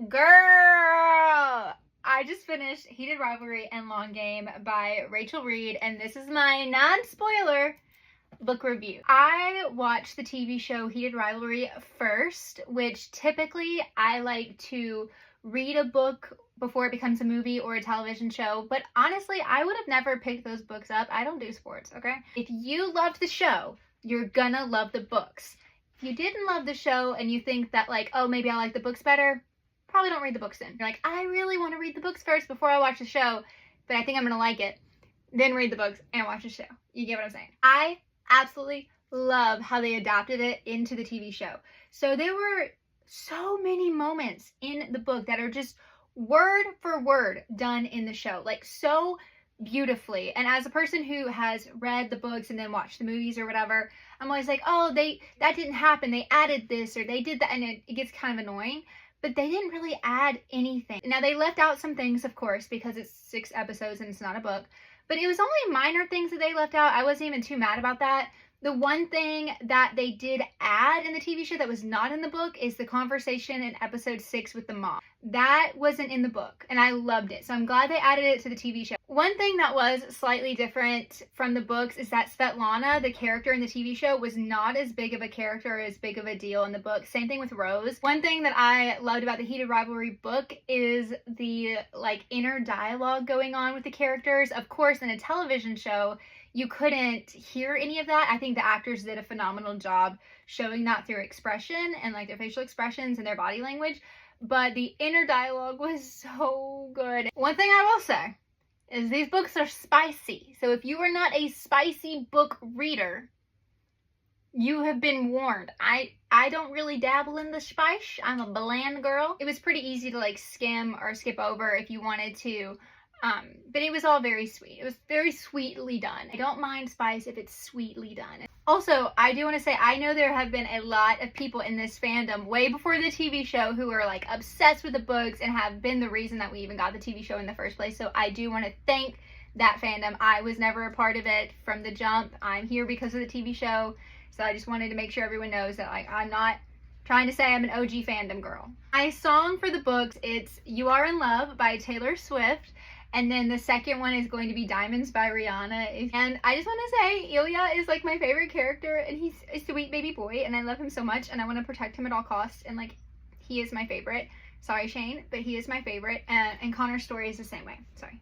Girl, I just finished Heated Rivalry and Long Game by Rachel Reed, and this is my non-spoiler book review. I watched the TV show Heated Rivalry first, which typically I like to read a book before it becomes a movie or a television show, but honestly, I would have never picked those books up. I don't do sports, okay? If you loved the show, you're gonna love the books. If you didn't love the show and you think that like, oh, maybe I like the books better, probably don't read the books then. You're like, I really want to read the books first before I watch the show, but I think I'm gonna like it. Then read the books and watch the show. You get what I'm saying? I absolutely love how they adapted it into the TV show. So there were so many moments in the book that are just word for word done in the show, like so beautifully. And as a person who has read the books and then watched the movies or whatever, I'm always like, oh, that didn't happen. They added this or they did that, and it gets kind of annoying. But they didn't really add anything. Now, they left out some things, of course, because it's 6 episodes and it's not a book. But it was only minor things that they left out. I wasn't even too mad about that. The one thing that they did add in the TV show that was not in the book is the conversation in episode 6 with the mom. That wasn't in the book, and I loved it. So I'm glad they added it to the TV show. One thing that was slightly different from the books is that Svetlana, the character in the TV show, was not as big of a character or as big of a deal in the book. Same thing with Rose. One thing that I loved about the Heated Rivalry book is the like inner dialogue going on with the characters. Of course, in a television show, you couldn't hear any of that. I think the actors did a phenomenal job showing that through expression and like their facial expressions and their body language. But the inner dialogue was so good. One thing I will say is these books are spicy. So if you are not a spicy book reader, you have been warned. I don't really dabble in the spice. I'm a bland girl. It was pretty easy to like skim or skip over if you wanted to. But it was all very sweet. It was very sweetly done. I don't mind spice if it's sweetly done. Also, I do want to say, I know there have been a lot of people in this fandom way before the TV show who are like obsessed with the books and have been the reason that we even got the TV show in the first place. So I do want to thank that fandom. I was never a part of it from the jump. I'm here because of the TV show. So I just wanted to make sure everyone knows that like I'm not trying to say I'm an OG fandom girl. My song for the books, it's You Are in Love by Taylor Swift. And then the second one is going to be Diamonds by Rihanna. And I just want to say, Ilya is like my favorite character, and he's a sweet baby boy, and I love him so much, and I want to protect him at all costs, and like, he is my favorite. Sorry, Shane, but he is my favorite. And Connor's story is the same way. Sorry.